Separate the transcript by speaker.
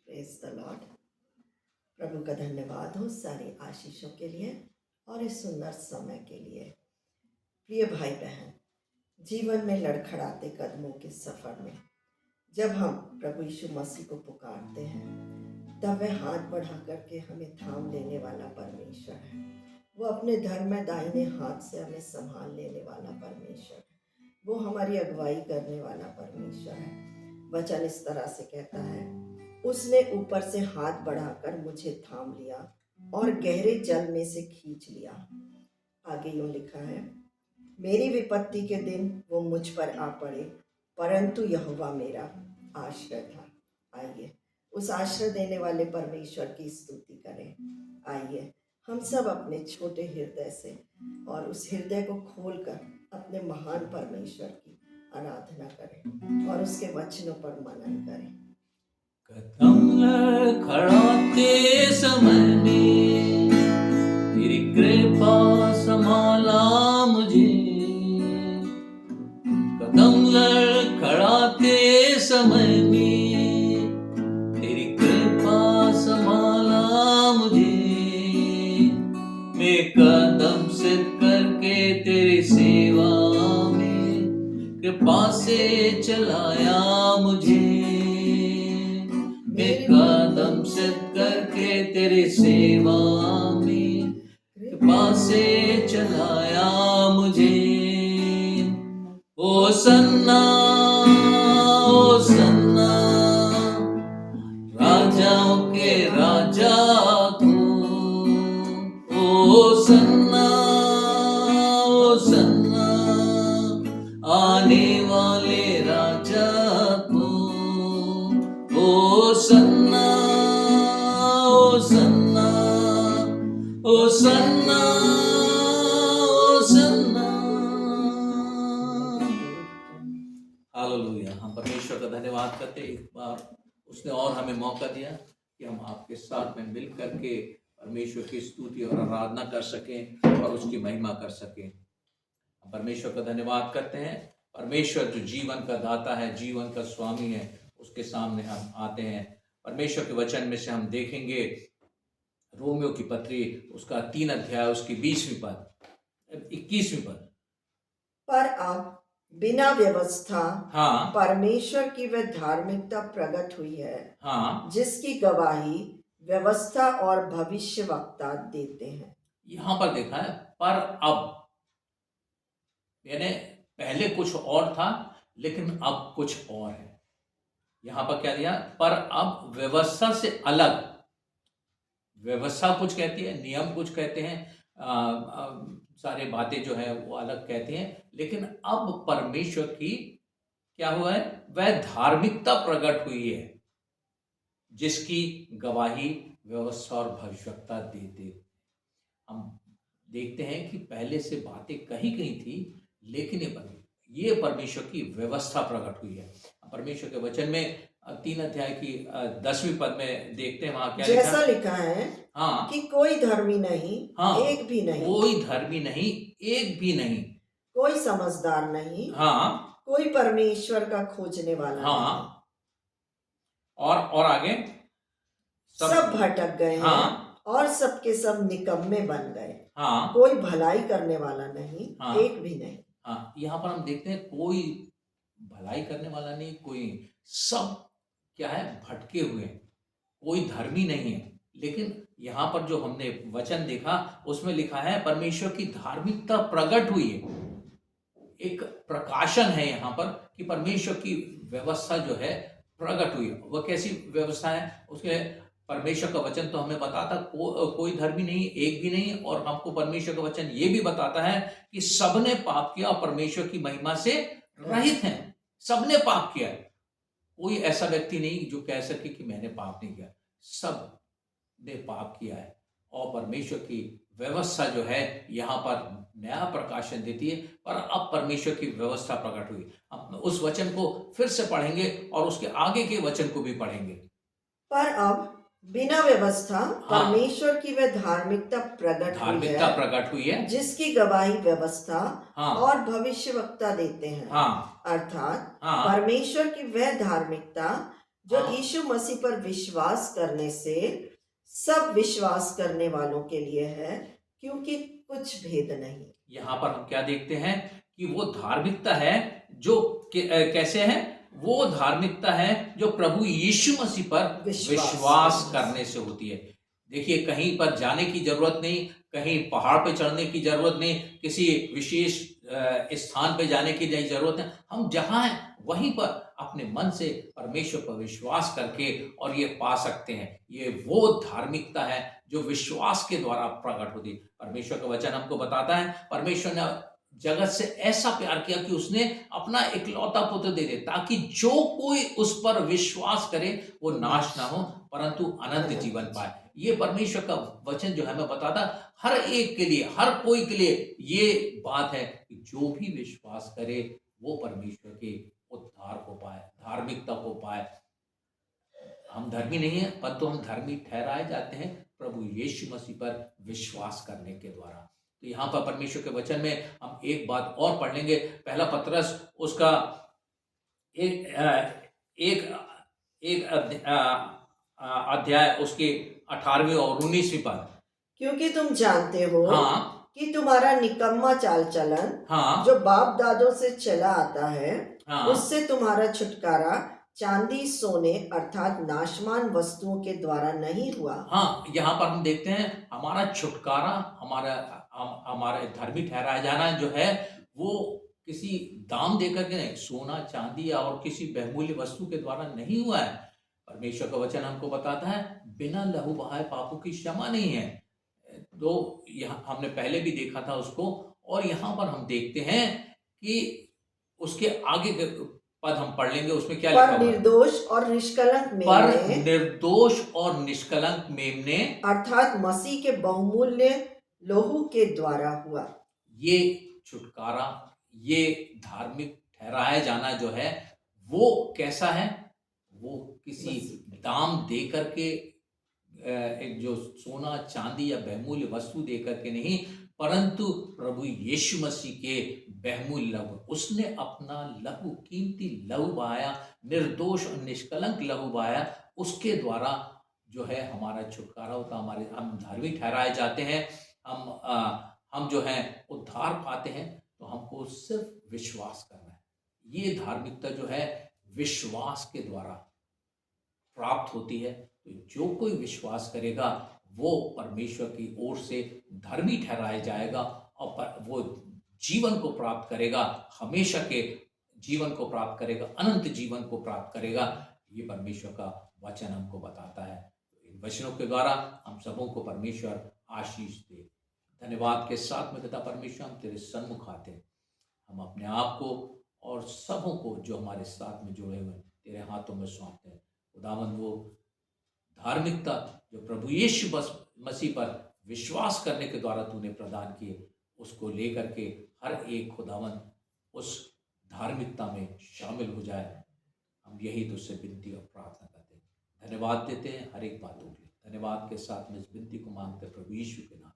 Speaker 1: Praise the Lord. प्रभु का धन्यवाद हो सारी आशीषों के लिए और इस सुंदर समय के लिए। प्रिय भाई बहन, जीवन में लड़खड़ाते कदमों के सफर में जब हम प्रभु यीशु मसीह को पुकारते हैं, तब वह हाथ बढ़ा करके हमें थाम लेने वाला परमेश्वर है। वो अपने धर्म में दाहिने हाथ से हमें संभाल लेने वाला परमेश्वर है। वो हमारी अगुवाई करने वाला परमेश्वर है। वचन इस तरह से कहता है, उसने ऊपर से हाथ बढ़ाकर मुझे थाम लिया और गहरे जल में से खींच लिया। आगे यूं लिखा है, मेरी विपत्ति के दिन वो मुझ पर आ पड़े, परंतु यहोवा मेरा आश्रय था। आइए उस आश्रय देने वाले परमेश्वर की स्तुति करें। आइए हम सब अपने छोटे हृदय से और उस हृदय को खोलकर अपने महान परमेश्वर की आराधना करें और उसके वचनों पर मनन करें।
Speaker 2: कदम लड़खड़ाते समय में तेरी कृपा संभाला मुझे। कदम लड़खड़ाते समय में तेरी कृपा संभाला मुझे। मैं कदम सिद्ध करके तेरी सेवा में कृपा से चलाया मुझे। मैं कदम सिद्ध करके तेरी सेवा में कृपा से चलाया मुझे। ओ सन्ना राजाओं के राजा तू। ओ सन्ना आने वाले राजा तू। ओ सन्ना हालेलुया। हम परमेश्वर का धन्यवाद करते हैं, एक बार उसने और हमें मौका दिया कि हम आपके साथ में मिल करके परमेश्वर की स्तुति और आराधना कर सकें और उसकी महिमा कर सकें। हम परमेश्वर का धन्यवाद करते हैं। परमेश्वर जो जीवन का दाता है, जीवन का स्वामी है, उसके सामने हम आते हैं। परमेश्वर के वचन में से हम देखेंगे रोमियो की पत्री उसका 3 अध्याय उसकी 20वीं पद 21वीं पद।
Speaker 1: पर अब बिना व्यवस्था परमेश्वर की वह धार्मिकता प्रकट हुई है, जिसकी गवाही व्यवस्था और भविष्यवक्ता देते हैं।
Speaker 2: यहां पर देखा है पर अब, यानी पहले कुछ और था लेकिन अब कुछ और है। यहां पर क्या दिया? पर अब व्यवस्था से अलग। व्यवस्था कुछ कहती है, नियम कुछ कहते हैं, सारे बातें जो है वो अलग कहते हैं, लेकिन अब परमेश्वर की क्या हुआ है? वह धार्मिकता प्रकट हुई है जिसकी गवाही व्यवस्था और भविष्यवक्ता देते। हम देखते हैं कि पहले से बातें कही गई थी, लेकिन ये परमेश्वर की व्यवस्था प्रकट हुई है। परमेश्वर के वचन में 3 अध्याय की 10वीं पद में देखते हैं, वहां क्या
Speaker 1: जैसा लिखा है कि कोई धर्मी नहीं, एक भी नहीं,
Speaker 2: कोई धर्मी नहीं, एक भी नहीं,
Speaker 1: कोई समझदार नहीं, कोई परमेश्वर का खोजने वाला नहीं।
Speaker 2: और आगे
Speaker 1: सब भटक गए हैं और सबके सब निकम्मे बन गए। कोई भलाई करने वाला नहीं, एक भी नहीं।
Speaker 2: यहाँ पर हम देखते हैं कोई भलाई करने वाला नहीं, कोई, सब क्या है? भटके हुए हैं, कोई धर्मी नहीं है। लेकिन यहाँ पर जो हमने वचन देखा उसमें लिखा है परमेश्वर की धार्मिकता प्रकट हुई है। एक प्रकाशन है यहाँ पर कि परमेश्वर की व्यवस्था जो है प्रकट हुई है। वह कैसी व्यवस्था है? उसके परमेश्वर का वचन तो हमें बताता कोई धर्मी नहीं, एक भी नहीं, और हमको परमेश्वर का वचन ये भी बताता है कि सबने पाप किया और परमेश्वर की महिमा से रहित हैं। सबने पाप किया है। कोई ऐसा व्यक्ति नहीं जो कह सके कि मैंने पाप नहीं किया। सब ने पाप किया है और परमेश्वर की व्यवस्था जो है यहाँ पर नया प्रकाशन देती है। पर अब परमेश्वर की व्यवस्था प्रकट हुई। हम उस वचन को फिर से पढ़ेंगे और उसके आगे के वचन को भी पढ़ेंगे।
Speaker 1: पर अब बिना व्यवस्था परमेश्वर की वह धार्मिकता प्रकट हुई है, जिसकी गवाही व्यवस्था और भविष्यवक्ता देते हैं। अर्थात परमेश्वर की वह धार्मिकता जो
Speaker 2: हाँ।
Speaker 1: यीशु मसीह पर विश्वास करने से सब विश्वास करने वालों के लिए है, क्योंकि कुछ भेद नहीं।
Speaker 2: यहाँ पर हम क्या देखते हैं कि वो धार्मिकता है जो कैसे है, वो धार्मिकता है जो प्रभु यीशु मसीह पर विश्वास करने से होती है। देखिए, कहीं पर जाने की जरूरत नहीं, कहीं पहाड़ पे चढ़ने की जरूरत नहीं, किसी विशेष स्थान पे जाने की नहीं जरूरत है। हम जहाँ हैं वहीं पर अपने मन से परमेश्वर पर विश्वास करके और ये पा सकते हैं। ये वो धार्मिकता है जो विश्वास के द्वारा प्रकट होती है। परमेश्वर का वचन हमको बताता है, परमेश्वर ने जगत से ऐसा प्यार किया कि उसने अपना इकलौता पुत्र दे दे, ताकि जो कोई उस पर विश्वास करे वो नाश ना हो परंतु अनंत जीवन पाए। ये परमेश्वर का वचन जो है मैं बताता हर एक के लिए, हर कोई के लिए ये बात है कि जो भी विश्वास करे वो परमेश्वर के उद्धार को पाए, धार्मिकता को पाए। हम धर्मी नहीं है, परंतु हम धर्मी ठहराए जाते हैं प्रभु यीशु मसीह पर विश्वास करने के द्वारा। तो यहाँ पर परमेश्वर के वचन में हम एक बात और पढ़ लेंगे। पहला पतरस उसका एक एक एक अध्याय उसके 18वें और 19वें पद।
Speaker 1: क्योंकि तुम जानते हो
Speaker 2: हाँ,
Speaker 1: कि तुम्हारा निकम्मा चाल चलन
Speaker 2: हाँ,
Speaker 1: जो बाप दादों से चला आता है,
Speaker 2: हाँ,
Speaker 1: उससे तुम्हारा छुटकारा चांदी सोने अर्थात नाशमान वस्तुओं के द्वारा नहीं हुआ।
Speaker 2: हाँ, यहाँ पर हम देखते हैं हमारा छुटकारा, हमारे धर्मी ठहराया जाना जो है वो किसी दाम देकर के नहीं, सोना चांदी या और किसी बहुमूल्य वस्तु के द्वारा नहीं हुआ है। परमेश्वर का वचन हमको बताता है बिना लहू बहाए पापों की क्षमा नहीं है। तो यहाँ हमने पहले भी देखा था उसको, और यहाँ पर हम देखते हैं कि उसके आगे के पद हम पढ़ लेंगे, उसमें क्या लिखा
Speaker 1: पर
Speaker 2: हुआ है?
Speaker 1: निर्दोष और निष्कलंक
Speaker 2: पर
Speaker 1: मेमने
Speaker 2: निर्दोष और निष्कलंक मेमने
Speaker 1: अर्थात मसीह के बहुमूल्य लोहू के द्वारा हुआ।
Speaker 2: ये छुटकारा, ये धार्मिक ठहराया जाना जो है वो कैसा है? वो किसी दाम दे करके एक जो सोना चांदी या बहुमूल्य वस्तु दे करके नहीं, परंतु प्रभु यीशु मसीह के बहुमूल्य लहू, उसने अपना लहू, कीमती लहू बहाया, निर्दोष और निष्कलंक लहू बहाया, उसके द्वारा जो है हमारा छुटकारा होता, हमारे हम धार्मिक ठहराए जाते हैं। हम जो है उद्धार पाते हैं। तो हमको सिर्फ विश्वास करना है। ये धार्मिकता जो है विश्वास के द्वारा प्राप्त होती है। तो जो कोई विश्वास करेगा वो परमेश्वर की ओर से धर्मी ठहराया जाएगा और वो जीवन को प्राप्त करेगा, हमेशा के जीवन को प्राप्त करेगा, अनंत जीवन को प्राप्त करेगा। ये परमेश्वर का वचन हमको बताता है। इन वचनों के द्वारा हम सबों को परमेश्वर आशीष दे। धन्यवाद के साथ में पिता परमेश्वर हम तेरे सन्मुख आते हैं। हम अपने आप को और सबों को जो हमारे साथ में जुड़े हुए तेरे हाथों में सौंपते हैं। खुदावंद वो धार्मिकता जो प्रभु यीशु मसीह पर विश्वास करने के द्वारा तूने प्रदान किए, उसको लेकर के हर एक खुदावंद उस धार्मिकता में शामिल हो जाए। हम यही तुझसे विनती और प्रार्थना करते हैं। धन्यवाद देते हैं हर एक बातों के लिए। धन्यवाद के साथ में इस विनती को मांगते प्रभु यीशु के नाम।